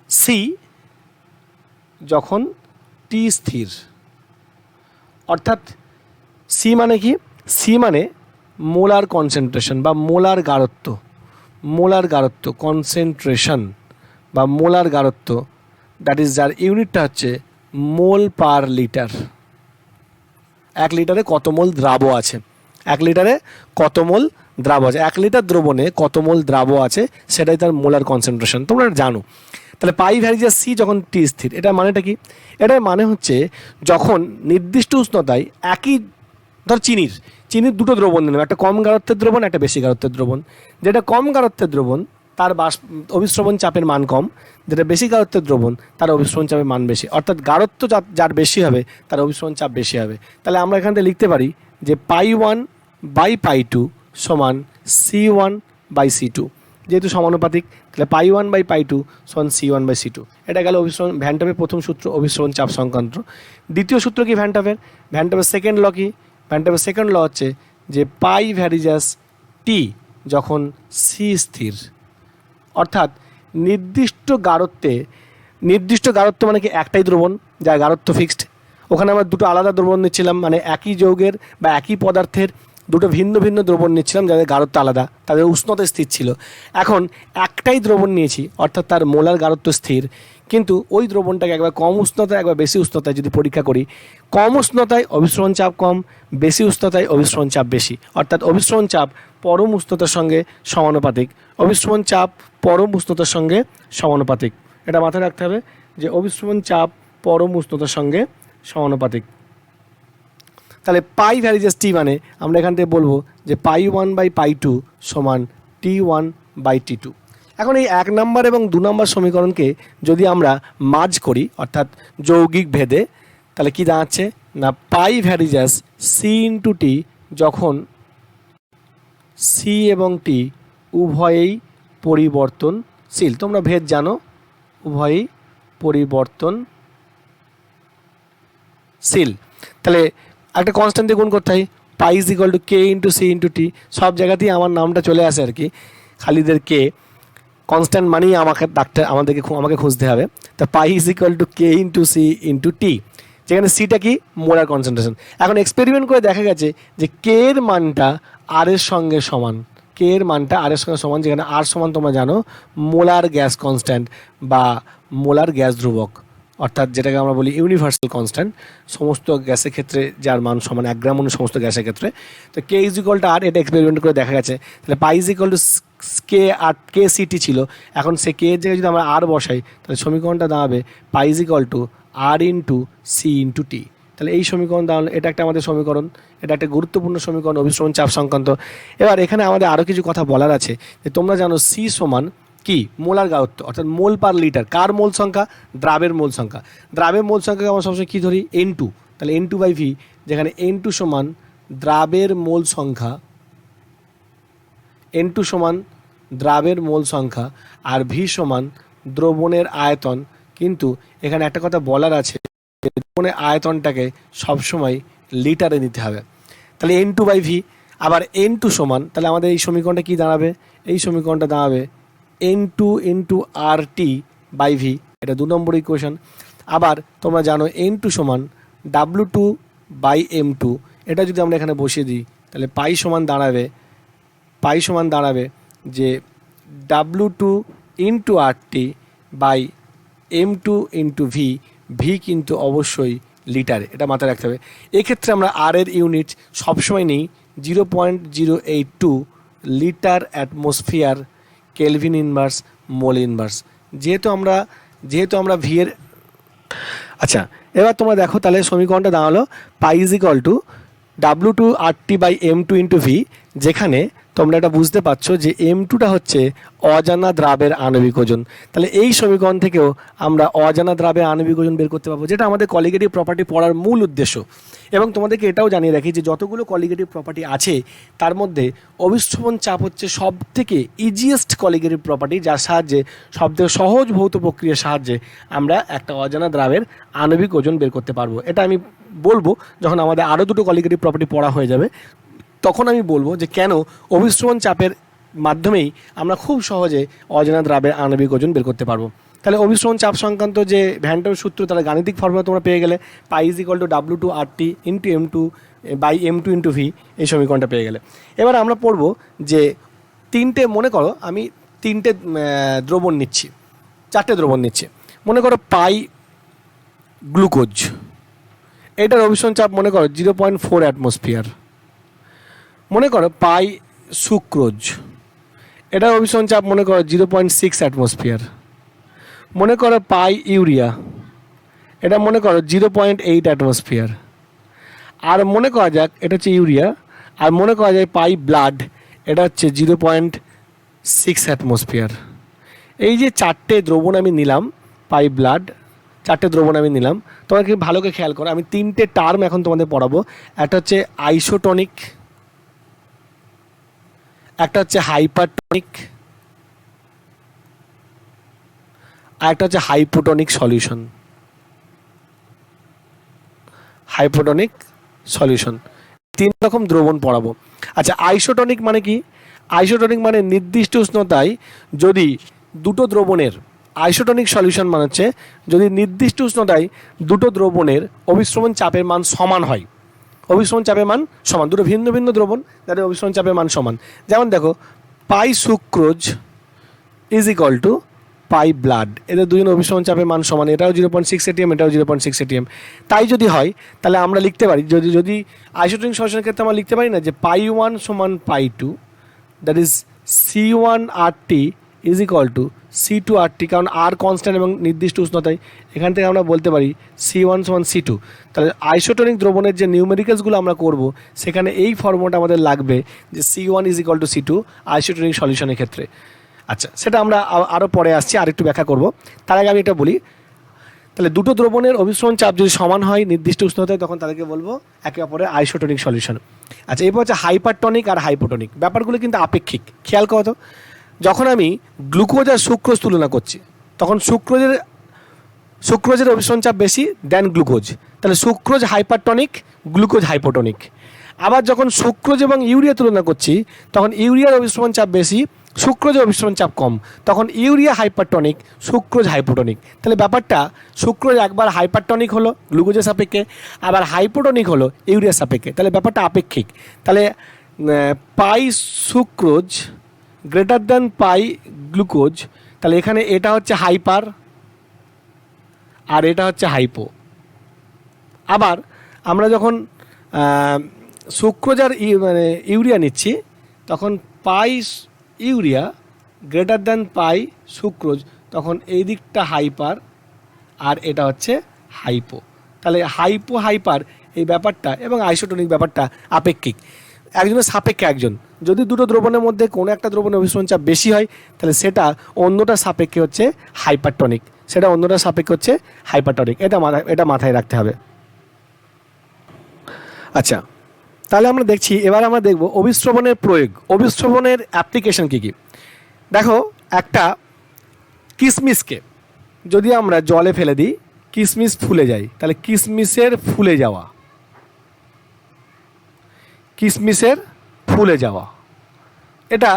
Speaker 1: সি যখন টি স্থির, অর্থাৎ সি মানে কি, সি মানে মোলার কনসেন্ট্রেশন বা মোলার গাঢ়ত্ব কনসেন্ট্রেশন বা মোলার গাঢ়ত্ব, দ্যাট ইজ যার ইউনিটটা হচ্ছে মোল পার লিটার। 1 লিটারে কত মোল দ্রাব আছে, 1 লিটারে কত মোল দ্রাব আছে, 1 লিটার দ্রবণে কত মোল দ্রাব আছে, সেটাই তার মোলার কনসেন্ট্রেশন, তোমরা জানো। তাহলে পাই ভ্যারিজাস সি যখন টি স্থির, এটা মানেটা কি, এটার মানে হচ্ছে যখন নির্দিষ্ট উষ্ণতায় একই, ধর চিনির দুটো দ্রবণ নেবে, একটা কম গাঢ়ত্বের দ্রবণ, একটা বেশি গাঢ়ত্বের দ্রবণ। যেটা কম গাঢ়ত্বের দ্রবণ তার অভিস্রবণ চাপের মান কম, যেটা বেশি গাঢ়ত্বের দ্রবণ তার অভিস্রবণ চাপের মান বেশি, অর্থাৎ গাঢ়ত্ব যার বেশি হবে তার অভিস্রবণ চাপ বেশি হবে। তাহলে আমরা এখান থেকে লিখতে পারি যে π1/π2 সমান C1/C2, যেহেতু সমানুপাতিক, তাহলে π1/π2 সমান C1/C2। এটা গেল অভিস্রবণ ভ্যান টপের প্রথম সূত্র, অভিস্রবণ চাপ সংক্রান্ত। দ্বিতীয় সূত্র কি ভ্যান টপের সেকেন্ড ল কি, ভ্যান টপের সেকেন্ড ল হচ্ছে যে পাই ভ্যারিজাস টি যখন সি স্থির, অর্থাৎ নির্দিষ্ট গাঢ়ত্ব মানে কি একটাই দ্রবণ যার গাঢ়ত্ব ফিক্সড, ওখানে আমরা দুটো আলাদা দ্রবণ নিচ্ছিলাম, মানে একই যৌগের বা একই পদার্থের দুটো ভিন্ন ভিন্ন দ্রবণ নিচ্ছিলাম যাদের গাঢ়ত্ব আলাদা, তাদের উষ্ণতা স্থির ছিল। এখন একটাই দ্রবণ নিয়েছি, অর্থাৎ তার মোলার গাঢ়ত্ব স্থির, কিন্তু ওই দ্রবণটাকে একবার কম উষ্ণতায় একবার বেশি উষ্ণতায় যদি পরীক্ষা করি, কম উষ্ণতায় অভিস্রবণ চাপ কম, বেশি উষ্ণতায় অভিস্রবণ চাপ বেশি, অর্থাৎ অভিস্রবণ চাপ পরম উষ্ণতার সঙ্গে সমানুপাতিক, অভিস্রবণ চাপ পরম উষ্ণতার সঙ্গে সমানুপাতিক। এটা মাথায় রাখতে হবে যে অভিস্রবণ চাপ পরম উষ্ণতার সঙ্গে সমানুপাতিক। তাহলে পাই ভ্যারিজাস টি মানে আমরা এখান থেকে বলবো যে π1/π2 সমান T1/T2। এখন এই 1 নম্বর এবং 2 নম্বর সমীকরণকে যদি আমরা মার্জ করি, অর্থাৎ যৌগিক ভেদে, তাহলে কি দাঁড়াচ্ছে না পাই ভ্যারিজাস সি ইন্টু টি যখন সি এবং টি উভয়েই পরিবর্তনশীল। তোমরা ভেদ জানো, উভয়ই পরিবর্তনশীল। তাহলে একটা কনস্ট্যান্ট দিয়ে গুণ করতে হয়, pi is equal to K into C into T. সব জায়গাতেই আমার নামটা চলে আসে আর কি, খালিদের কে, কনস্ট্যান্ট মানেই আমাকে খুঁজতে হবে। তো pi is equal to K into C into T, যেখানে সিটা কি মোলার কনসেন্ট্রেশন। এখন এক্সপেরিমেন্ট করে দেখা গেছে যে কে এর মানটা আর এর সঙ্গে সমান, যেখানে আর সমান তোমরা জানো মোলার গ্যাস কনস্ট্যান্ট বা মোলার গ্যাস ধ্রুবক, অর্থাৎ যেটাকে আমরা বলি ইউনিভার্সাল কনস্ট্যান্ট, সমস্ত গ্যাসের ক্ষেত্রে যার মান সমান 1 গ্রাম অনু সমস্ত গ্যাসের ক্ষেত্রে। তো K is equal to R, এটা এক্সপেরিমেন্ট করে দেখা গেছে। তাহলে pi is equal to K C T ছিল, এখন সে কে এর জায়গায় যদি আমরা আর বসাই, তাহলে সমীকরণটা দাঁড়াবে pi is equal to R into C into T. তাহলে এই সমীকরণ দাঁড়ালো, এটা একটা আমাদের সমীকরণ, এটা একটা গুরুত্বপূর্ণ সমীকরণ অভিস্রবণ চাপ সংক্রান্ত। এবার এখানে আমাদের আরও কিছু কথা বলার আছে, যে তোমরা জানো সি সমান কি মোলার গাঢ়ত্ব, অর্থাৎ মোল পার লিটার, কার মোল সংখ্যা, দ্রাবের মোল সংখ্যা। দ্রাবের মোল সংখ্যাকে আমরা সবসময় কী ধরি, N2, তাহলে N2/V, যেখানে N2 সমান দ্রাবের মোল সংখ্যা, N2 সমান দ্রাবের মোল সংখ্যা, আর V সমান দ্রবণের আয়তন। কিন্তু এখানে একটা কথা বলার আছে, দ্রবণের আয়তনটাকে সবসময় লিটারে নিতে হবে। তাহলে N2/V, আবার N2 সমান, তাহলে আমাদের এই সমীকরণটা কি দাঁড়াবে, এই সমীকরণটা দাঁড়াবে N2 ইন্টু RT/V, এটা 2 নম্বর ইকুয়েশন। আবার তোমরা জানো N2 সমান W2/M2, এটা যদি আমরা এখানে বসিয়ে দিই তাহলে পাই সমান দাঁড়াবে যে W2 into RT by M2 into V কিন্তু অবশ্যই লিটারে, এটা মাথায় রাখতে হবে। এক্ষেত্রে আমরা আর এর ইউনিট সবসময় নিই 0.082 litre atmosphere kelvin inverse mole inverse, যেহেতু আমরা ভি এর। আচ্ছা, এবার তোমরা দেখো তাহলে সমীকরণটা দাঁড়ালো pi is equal to W2 RT by M2 into V, যেখানে তোমরা এটা বুঝতে পারছো যে M2টা হচ্ছে অজানা দ্রাবের আণবিক ওজন। তাহলে এই সমীকরণ থেকেও আমরা অজানা দ্রাবের আণবিক ওজন বের করতে পারবো, যেটা আমাদের কলিগেটিভ প্রপার্টি পড়ার মূল উদ্দেশ্য। এবং তোমাদেরকে এটাও জানিয়ে রাখি যে যতগুলো কলিগেটিভ প্রপার্টি আছে তার মধ্যে অবিশ্রবণ চাপ হচ্ছে সব থেকে ইজিয়েস্ট কলিগেটিভ প্রপার্টি, যার সাহায্যে সবথেকে সহজ ভৌত প্রক্রিয়ার সাহায্যে আমরা একটা অজানা দ্রাবের আণবিক ওজন বের করতে পারবো। এটা আমি বলবো যখন আমাদের আরও দুটো কলিগেটিভ প্রপার্টি পড়া হয়ে যাবে, তখন আমি বলবো যে কেন অবিশ্রবণ চাপের মাধ্যমেই আমরা খুব সহজে অজানা দ্রাবের আণবিক ওজন বের করতে পারবো। তাহলে অবিশ্রবণ চাপ সংক্রান্ত যে ভ্যান ডের সূত্র, তার গাণিতিক ফর্মুলা তোমরা পেয়ে গেলে, pi is equal to W2 RT into M2 by M2 into V, এই সমীকরণটা পেয়ে গেলে। এবার আমরা পড়বো যে মনে করো আমি চারটে দ্রবণ নিচ্ছি। মনে করো পাই গ্লুকোজ, এটার অবিশ্রবণ চাপ মনে করো 0.4 অ্যাটমসফিয়ার। মনে করো পাই সুক্রোজ, এটার অবিশ্রবণ চাপ মনে করো 0.6 অ্যাটমসফিয়ার। মনে করো পাই ইউরিয়া, এটা মনে করো 0.8 অ্যাটমসফিয়ার। আর মনে করা যাক এটা হচ্ছে ইউরিয়া, আর মনে করা যায় পাই ব্লাড, এটা হচ্ছে 0.6 অ্যাটমসফিয়ার। এই যে চারটে দ্রবণ আমি নিলাম, পাই ব্লাড, চারটে দ্রবণ আমি নিলাম, তোমরা কি ভালো করে খেয়াল করো, আমি তিনটে টার্ম এখন তোমাদের পড়াবো। একটা হচ্ছে আইসোটনিক, একটা হচ্ছে হাইপারটনিক, আর একটা হচ্ছে হাইপোটনিক সলিউশন। তিন রকম দ্রবণ পড়াবো। আচ্ছা, আইসোটনিক মানে কি? আইসোটনিক মানে নির্দিষ্ট উষ্ণতায় যদি দুটো দ্রবণের, আইসোটনিক সলিউশন মানে হচ্ছে যদি নির্দিষ্ট উষ্ণতায় দুটো দ্রবণের অবিশ্রবণ চাপের মান সমান হয়। অবিশ্রবণ চাপের মান সমান, দুটো ভিন্ন ভিন্ন দ্রবণ যাদের অবিশ্রবণ চাপের মান সমান। যেমন দেখো pi sucrose is equal to pi blood, এদের দুজন অবিশ্রবণ চাপের মান সমান, এটাও 0.6 ATM, এটাও 0.6 ATM। তাই যদি হয় তাহলে আমরা লিখতে পারি, যদি আইসোটনিক সলিউশনের ক্ষেত্রে আমরা লিখতে পারি না যে পাই 1 সমান পাই 2, that is C1 RT is equal to C2 RT, কারণ আর কনস্ট্যান্ট এবং নির্দিষ্ট উষ্ণতায়, এখান থেকে আমরা বলতে পারি C1 সমান C2। তাহলে আইসোটনিক দ্রবণের যে নিউমেরিক্যালসগুলো আমরা করব, সেখানে এই ফর্মুলাটা আমাদের লাগবে যে C1 is equal to C2 isotonic সলিউশনের ক্ষেত্রে। আচ্ছা, সেটা আমরা আরও পরে আসছি, আর একটু ব্যাখ্যা করব। তার আগে আমি এটা বলি, তাহলে দুটো দ্রবণের অবিশ্রবণ চাপ যদি সমান হয় নির্দিষ্ট উষ্ণতায়, তখন তাদেরকে বলবো একে অপরের আইসোটনিক সলিউশন। আচ্ছা, এরপর হচ্ছে হাইপারটনিক আর হাইপোটনিক। ব্যাপারগুলো কিন্তু আপেক্ষিক, খেয়াল করো তো। যখন আমি গ্লুকোজ আর সুক্রোজ তুলনা করছি, তখন সুক্রোজের অবিশ্রবণ চাপ বেশি দেন গ্লুকোজ, তাহলে সুক্রোজ হাইপারটনিক, গ্লুকোজ হাইপোটনিক। আবার যখন সুক্রোজ এবং ইউরিয়া তুলনা করছি, তখন ইউরিয়ার অবিশ্রবণ চাপ বেশি, সুক্রোজের অবিশ্রবণ চাপ কম, তখন ইউরিয়া হাইপারটনিক, সুক্রোজ হাইপোটনিক। তাহলে ব্যাপারটা সুক্রোজ একবার হাইপারটনিক হলো গ্লুকোজের সাপেক্ষে, আবার হাইপোটনিক হলো ইউরিয়ার সাপেক্ষে, তাহলে ব্যাপারটা আপেক্ষিক। তাহলে পাই সুক্রোজ গ্রেটার দ্যান পাই গ্লুকোজ, তাহলে এখানে এটা হচ্ছে হাইপার আর এটা হচ্ছে হাইপো। আবার আমরা যখন সুক্রোজ আর ইউরিয়া নিচ্ছি, তখন পাই ইউরিয়া গ্রেটার দ্যান পাই সুক্রোজ, তখন এই দিকটা হাইপার আর এটা হচ্ছে হাইপো। তাহলে হাইপার এই ব্যাপারটা এবং আইসোটনিক ব্যাপারটা আপেক্ষিক, একজনের সাপেক্ষে একজন। যদি দুটো দ্রবণের মধ্যে কোনো একটা দ্রবণের অবিশ্রবণ চাপ বেশি হয়, তাহলে সেটা অন্যটার সাপেক্ষে হচ্ছে হাইপারটনিক, এটা মাথায় রাখতে হবে। আচ্ছা, তাহলে আমরা দেখছি, এবার আমরা দেখব অবিশ্রবণের প্রয়োগ, অবিশ্রবণের অ্যাপ্লিকেশন কী কী। দেখো, একটা কিশমিশকে যদি আমরা জলে ফেলে দিই, কিশমিশ ফুলে যায়, তাহলে কিশমিশের ফুলে যাওয়া এটা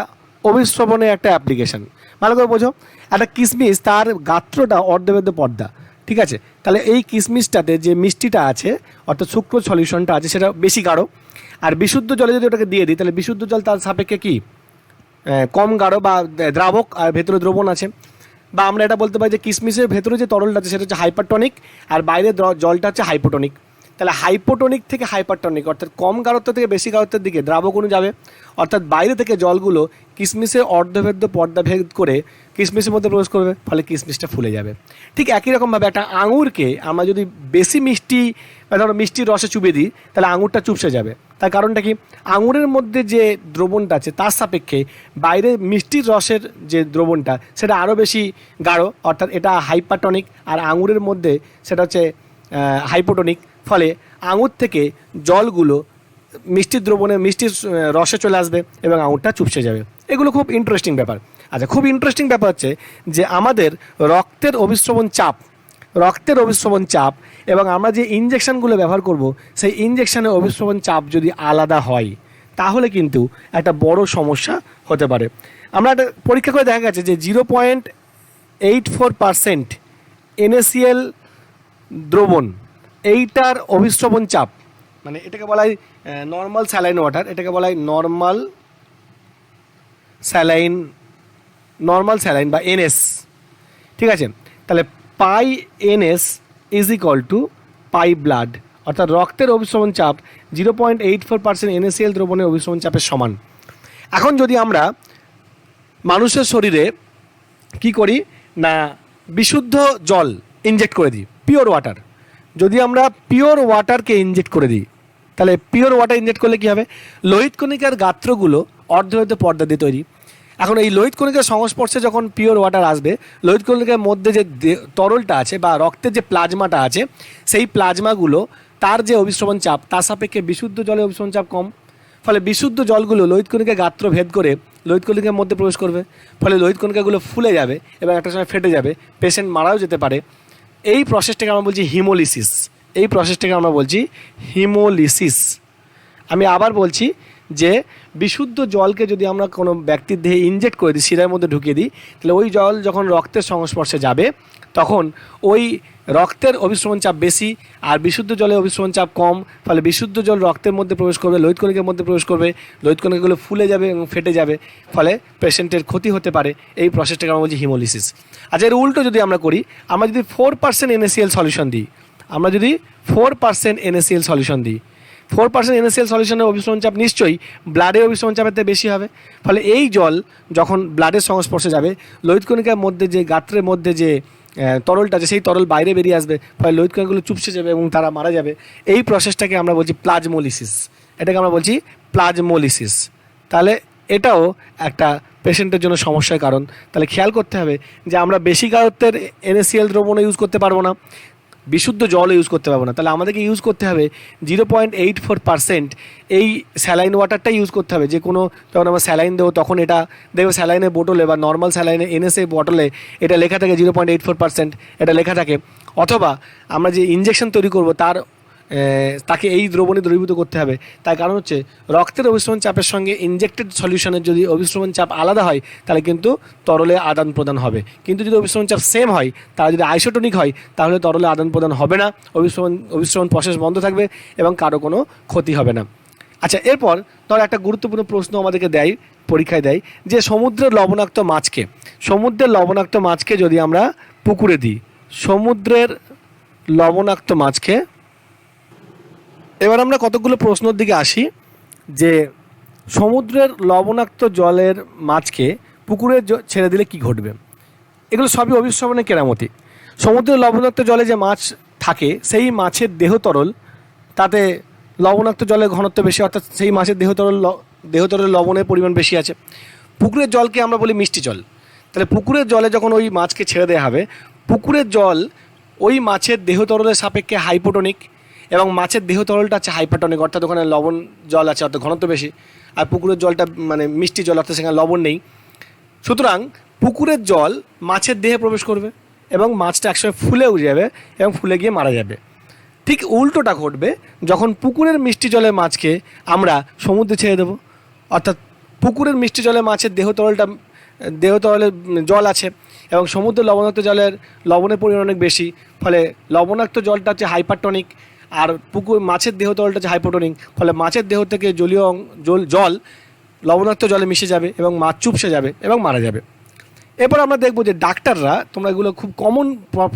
Speaker 1: অবিশ্রবণের একটা অ্যাপ্লিকেশন। ভালো করে বোঝো, একটা কিশমিশ, তার গাত্রটা অর্ধবেদ্য পর্দা, ঠিক আছে? তাহলে এই কিশমিশটাতে যে মিষ্টিটা আছে, অর্থাৎ সুক্রোজ সলিউশনটা আছে, সেটা বেশি গাঢ়। আর বিশুদ্ধ জলে যদি ওটাকে দিয়ে দিই তাহলে বিশুদ্ধ জল তার সাপেক্ষে কি কম গাঢ় বা দ্রাবক, আর ভেতরে দ্রবণ আছে। বা আমরা এটা বলতে পারি যে কিশমিশের ভেতরে যে তরলটা আছে সেটা হচ্ছে হাইপারটনিক, আর বাইরে জলটা হচ্ছে হাইপোটনিক। তাহলে হাইপোটনিক থেকে হাইপারটনিক অর্থাৎ কম গাঢ়ত্ব থেকে বেশি গাঢ়ত্বের দিকে দ্রাবক অনু যাবে, অর্থাৎ বাইরে থেকে জলগুলো কিশমিশের অর্ধভেদ্য পর্দা ভেদ করে কিশমিশের মধ্যে প্রবেশ করবে, ফলে কিশমিশটা ফুলে যাবে। ঠিক একই রকমভাবে একটা আঙুরকে আমরা যদি বেশি মিষ্টি বা ধরো মিষ্টির রসে চুবে দিই তাহলে আঙুরটা চুপসে যাবে। তার কারণটা কি, আঙুরের মধ্যে যে দ্রবণটা আছে তার সাপেক্ষে বাইরে মিষ্টির রসের যে দ্রবণটা সেটা আরও বেশি গাঢ়, অর্থাৎ এটা হাইপারটনিক, আর আঙুরের মধ্যে সেটা হচ্ছে হাইপোটনিক। ফলে আঙুর থেকে জলগুলো মিষ্টির দ্রবণে মিষ্টির রসে চলে আসবে এবং আঙুরটা চুপসে যাবে। এগুলো খুব ইন্টারেস্টিং ব্যাপার। আচ্ছা, খুব ইন্টারেস্টিং ব্যাপার হচ্ছে যে আমাদের রক্তের অভিস্রবণ চাপ এবং আমরা যে ইনজেকশনগুলো ব্যবহার করব সেই ইনজেকশনের অভিস্রবণ চাপ যদি আলাদা হয় তাহলে কিন্তু একটা বড় সমস্যা হতে পারে। আমরা একটা পরীক্ষা করে দেখা গেছে যে 0.84% NaCl দ্রবণ, এইটার অভিস্রবণ চাপ, মানে এটাকে বলা হয় নর্মাল স্যালাইন ওয়াটার, এটাকে বলা হয় নর্মাল স্যালাইন বা NS, ঠিক আছে। তাহলে পাই NS is equal to pi blood, অর্থাৎ রক্তের অভিস্রবণ চাপ 0.84% NaCl দ্রবণের অভিস্রবণ চাপের সমান। এখন যদি আমরা মানুষের শরীরে কি করি না, বিশুদ্ধ জল ইনজেক্ট করে দিই, পিওর ওয়াটার, যদি আমরা পিওর ওয়াটারকে ইনজেক্ট করে দিই তাহলে পিওর ওয়াটার ইনজেক্ট করলে কী হবে, লোহিত কণিকার গাত্রগুলো অর্ধভেদ্য পর্দা দিয়ে তৈরি। এখন এই লোহিত কণিকার সংস্পর্শে যখন পিওর ওয়াটার আসবে, লোহিত কণিকার মধ্যে যে তরলটা আছে বা রক্তের যে প্লাজমাটা আছে সেই প্লাজমাগুলো তার যে অভিস্রবণ চাপ তার সাপেক্ষে বিশুদ্ধ জলের অভিস্রবণ চাপ কম, ফলে বিশুদ্ধ জলগুলো লোহিত কণিকার গাত্র ভেদ করে লোহিত কণিকার মধ্যে প্রবেশ করবে, ফলে লোহিত কণিকাগুলো ফুলে যাবে এবং একটা সময় ফেটে যাবে, পেশেন্ট মারাও যেতে পারে। এই প্রসেসটাকে আমরা বলছি হিমোলিসিস। আমি আবার বলছি যে বিশুদ্ধ জলকে যদি আমরা কোনো ব্যক্তির দেহে ইনজেক্ট করে দিই, শিরার মধ্যে ঢুকিয়ে দিই, তাহলে ওই জল যখন রক্তের সংস্পর্শে যাবে তখন ওই রক্তের অভিস্রবণ চাপ বেশি আর বিশুদ্ধ জলের অভিস্রবণ চাপ কম, ফলে বিশুদ্ধ জল রক্তের মধ্যে প্রবেশ করবে, লোহিত কণিকার মধ্যে প্রবেশ করবে, লোহিত কণিকাগুলো ফুলে যাবে এবং ফেটে যাবে, ফলে পেশেন্টের ক্ষতি হতে পারে। এই প্রসেসটাকে আমরা বলছি হিমোলিসিস। আচ্ছা, এর উল্টো যদি আমরা করি, আমরা যদি 4% NaCl সলিউশন দিই, 4% NaCl সলিউশনের অভিস্রবণ চাপ নিশ্চয়ই ব্লাডের অভিস্রবণ চাপের থেকে বেশি হবে, ফলে এই জল যখন ব্লাডের সংস্পর্শে যাবে লোহিত কণিকার মধ্যে যে গাত্রের মধ্যে যে তরলটা আছে সেই তরল বাইরে বেরিয়ে আসবে, ফলে লোহিত কণিকাগুলো চুপসে যাবে এবং তারা মারা যাবে। এই প্রসেসটাকে আমরা বলছি প্লাজমোলিসিস। তাহলে এটাও একটা পেশেন্টের জন্য সমস্যার কারণ। তাহলে খেয়াল করতে হবে যে আমরা বেশি গাঢ়ত্বের NaCl দ্রবণ ইউজ করতে পারবো না, বিশুদ্ধ জলও ইউজ করতে পারবো না, তাহলে আমাদেরকে ইউজ করতে হবে 0.84% এই স্যালাইন ওয়াটারটা ইউজ করতে হবে। যে কোনো যখন আমরা স্যালাইন দেবো তখন এটা দেখবে স্যালাইনের বোতলে বা নর্মাল স্যালাইনে NSA বটলে এটা লেখা থাকে 0.84% এটা লেখা থাকে, অথবা আমরা যে ইনজেকশন তৈরি করব তাকে এই দ্রবণে দ্রবীভূত করতে হবে। তার কারণ হচ্ছে রক্তের অভিস্রবণ চাপের সঙ্গে ইনজেক্টেড সলিউশনের যদি অভিস্রবণ চাপ আলাদা হয় তাহলে কিন্তু তরলে আদান প্রদান হবে, কিন্তু যদি অভিস্রবণ চাপ সেম হয়, তারা যদি আইসোটোনিক হয় তাহলে তরলে আদান প্রদান হবে না, অভিস্রবণ প্রসেস বন্ধ থাকবে এবং কারো কোনো ক্ষতি হবে না। আচ্ছা, এরপর ধর একটা গুরুত্বপূর্ণ প্রশ্ন আমাদেরকে পরীক্ষায় দেয় যে সমুদ্রের লবণাক্ত মাছকে যদি আমরা পুকুরে দিই, এবার আমরা কতগুলো প্রশ্নের দিকে আসি যে সমুদ্রের লবণাক্ত জলের মাছকে পুকুরে ছেড়ে দিলে কি ঘটবে। এগুলো সবই অভিস্রবণের কেরামতি। সমুদ্রের লবণাক্ত জলে যে মাছ থাকে সেই মাছের দেহ তরল, তাতে লবণাক্ত জলের ঘনত্ব বেশি, অর্থাৎ সেই মাছের দেহ তরল লবণের পরিমাণ বেশি আছে। পুকুরের জলকে আমরা বলি মিষ্টি জল। তাহলে পুকুরের জলে যখন ওই মাছকে ছেড়ে দেওয়া হবে, পুকুরের জল ওই মাছের দেহ তরলের সাপেক্ষে হাইপোটনিক এবং মাছের দেহ তরলটা আছে হাইপারটনিক, অর্থাৎ ওখানে লবণ জল আছে অর্থাৎ ঘনত্ব বেশি, আর পুকুরের জলটা মানে মিষ্টি জল অর্থাৎ সেখানে লবণ নেই। সুতরাং পুকুরের জল মাছের দেহে প্রবেশ করবে এবং মাছটা একসময় ফুলেও যাবে এবং ফুলে গিয়ে মারা যাবে। ঠিক উল্টোটা ঘটবে যখন পুকুরের মিষ্টি জলের মাছকে আমরা সমুদ্রে ছেড়ে দেবো, অর্থাৎ পুকুরের মিষ্টি জলের মাছের দেহ তরলে জল আছে এবং সমুদ্রের লবণাক্ত জলের লবণের পরিমাণ অনেক বেশি, ফলে লবণাক্ত জলটা হচ্ছে হাইপারটনিক আর মাছের দেহতলটা হচ্ছে হাইপোটোনিক, ফলে মাছের দেহ থেকে জল লবণাক্ত জলে মিশে যাবে এবং মাছ চুপসে যাবে এবং মারা যাবে। এরপর আমরা দেখবো যে ডাক্তাররা, তোমরা এগুলো খুব কমন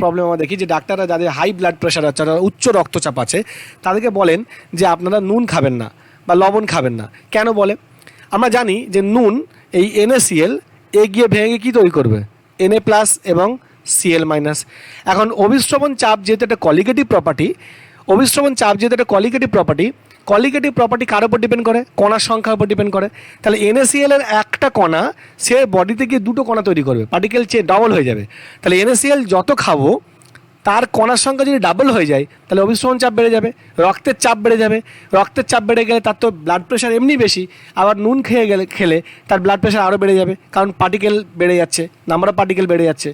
Speaker 1: প্রবলেম আমরা দেখি যে ডাক্তাররা যাদের হাই ব্লাড প্রেশার আছে, যারা উচ্চ রক্তচাপ আছে, তাদেরকে বলেন যে আপনারা নুন খাবেন না বা লবণ খাবেন না। কেন বলে? আমরা জানি যে নুন এই NaCl গিয়ে ভেঙে কী তৈরি করবে? Na+ এবং Cl-। এখন অভিস্রবণ চাপ যেহেতু একটা কলিগেটিভ প্রপার্টি, কলিগেটিভ প্রপার্টি কার উপর ডিপেন্ড করে? কণার সংখ্যার উপর ডিপেন্ড করে। তাহলে NaCl এর একটা কণা সে বডিতে গিয়ে দুটো কণা তৈরি করবে, পার্টিকেল চেয়ে ডাবল হয়ে যাবে। তাহলে NaCl যত খাবো তার কণার সংখ্যা যদি ডাবল হয়ে যায় তাহলে অভিস্রবণ চাপ বেড়ে যাবে, রক্তের চাপ বেড়ে যাবে। রক্তের চাপ বেড়ে গেলে তার তো ব্লাড প্রেশার এমনি বেশি, আবার নুন খেলে তার ব্লাড প্রেশার আরও বেড়ে যাবে, কারণ পার্টিকেল বেড়ে যাচ্ছে, নাম্বার অফ পার্টিকেল বেড়ে যাচ্ছে।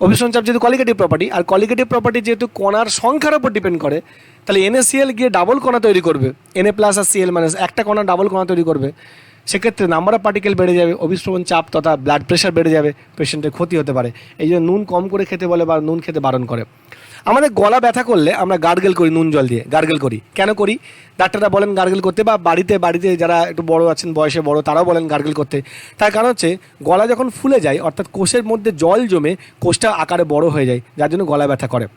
Speaker 1: অভিস্রবণ চাপ যেহেতু কলিগেটিভ প্রপার্টি, আর কলিগেটিভ প্রপার্টি যেহেতু কণার সংখ্যার উপর ডিপেন্ড করে, তাহলে NaCl গিয়ে ডাবল কণা তৈরি করবে, Na+ আর Cl-, একটা কণা ডাবল কণা তৈরি করবে। সেক্ষেত্রে নাম্বার অফ পার্টিকেল বেড়ে যাবে, অভিস্রবণ চাপ তথা ব্লাড প্রেশার বেড়ে যাবে, পেশেন্টের ক্ষতি হতে পারে। এই জন্য নুন কম করে খেতে বলে বা নুন খেতে বারণ করে। আমাদের গলা ব্যথা করলে আমরা গার্গেল করি, নুন জল দিয়ে গার্গেল করি। কেন করি? ডাক্তাররা বলেন গার্গেল করতে, বা বাড়িতে যারা একটু বড় আছেন, বয়সে বড়, তারাও বলেন গার্গেল করতে। তার কারণ হচ্ছে গলা যখন ফুলে যায়, অর্থাৎ কোষের মধ্যে জল জমে কোষটা আকারে বড় হয়ে যায়, যার জন্য গলা ব্যথা করে।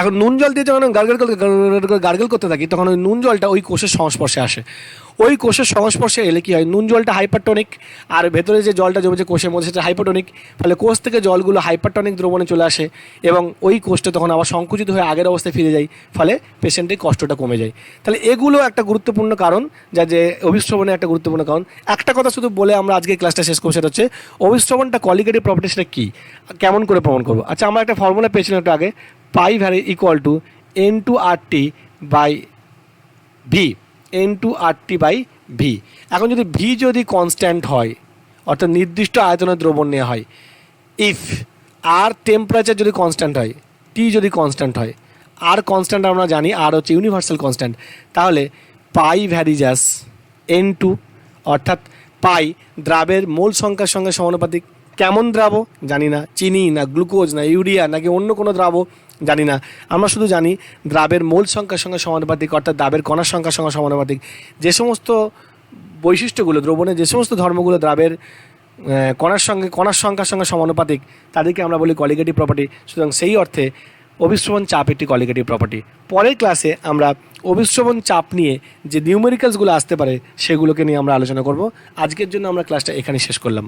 Speaker 1: এখন নুন জল দিয়ে যখন গার্গেল করতে থাকি, তখন ওই নুন জলটা ওই কোষের সংস্পর্শে আসে। ওই কোষের সংস্পর্শে এলে কী হয়? নুন জলটা হাইপারটনিক, আর ভেতরে যে জলটা জমেছে কোষের মধ্যে সেটা হাইপোটনিক। ফলে কোষ থেকে জলগুলো হাইপারটনিক দ্রবণে চলে আসে এবং ওই কোষটা তখন আবার সংকুচিত হয়ে আগের অবস্থায় ফিরে যায়, ফলে পেশেন্টের কষ্টটা কমে যায়। তাহলে এগুলো একটা গুরুত্বপূর্ণ কারণ, যে অভিস্রবণের একটা গুরুত্বপূর্ণ কারণ। একটা কথা শুধু বলে আমরা আজকে ক্লাসটা শেষ করবো, সেটা হচ্ছে অভিস্রবণটা কলিগেটিভ প্রপার্টি, সেটা কী, কেমন করে প্রমাণ করবো। আচ্ছা, আমরা একটা ফর্মুলা পেয়েছিলাম একটু আগে, পাই ভ্যারি ইকুয়াল টু N/RT/V। এখন যদি V যদি কনস্ট্যান্ট হয়, অর্থাৎ নির্দিষ্ট আয়তনের দ্রবণ নেওয়া হয়, ইফ আর টেম্পারেচার যদি কনস্ট্যান্ট হয়, T যদি কনস্ট্যান্ট হয়, আর কনস্ট্যান্ট আমরা জানি, আর হচ্ছে ইউনিভার্সাল কনস্ট্যান্ট, তাহলে পাই ভ্যারিজাস N2, অর্থাৎ পাই দ্রাবের মোল সংখ্যার সঙ্গে সমানুপাতিক। কেমন দ্রাব জানি না, চিনি না গ্লুকোজ না ইউরিয়া নাকি অন্য কোনো দ্রাব জানি না, আমরা শুধু জানি দ্রাবের মোল সংখ্যার সঙ্গে সমানুপাতিক, অর্থাৎ দ্রাবের কণার সংখ্যার সঙ্গে সমানুপাতিক। যে সমস্ত বৈশিষ্ট্যগুলো, দ্রবণের যে সমস্ত ধর্মগুলো দ্রাবের কণার সংখ্যার সঙ্গে সমানুপাতিক, তাদেরকে আমরা বলি কলিগেটিভ প্রপার্টি। সুতরাং সেই অর্থে অভিস্রবণ চাপ একটি কলিগেটিভ প্রপার্টি। পরের ক্লাসে আমরা অভিস্রবণ চাপ নিয়ে যে নিউমেরিক্যালসগুলো আসতে পারে সেগুলোকে নিয়ে আমরা আলোচনা করব। আজকের জন্য আমরা ক্লাসটা এখানে শেষ করলাম।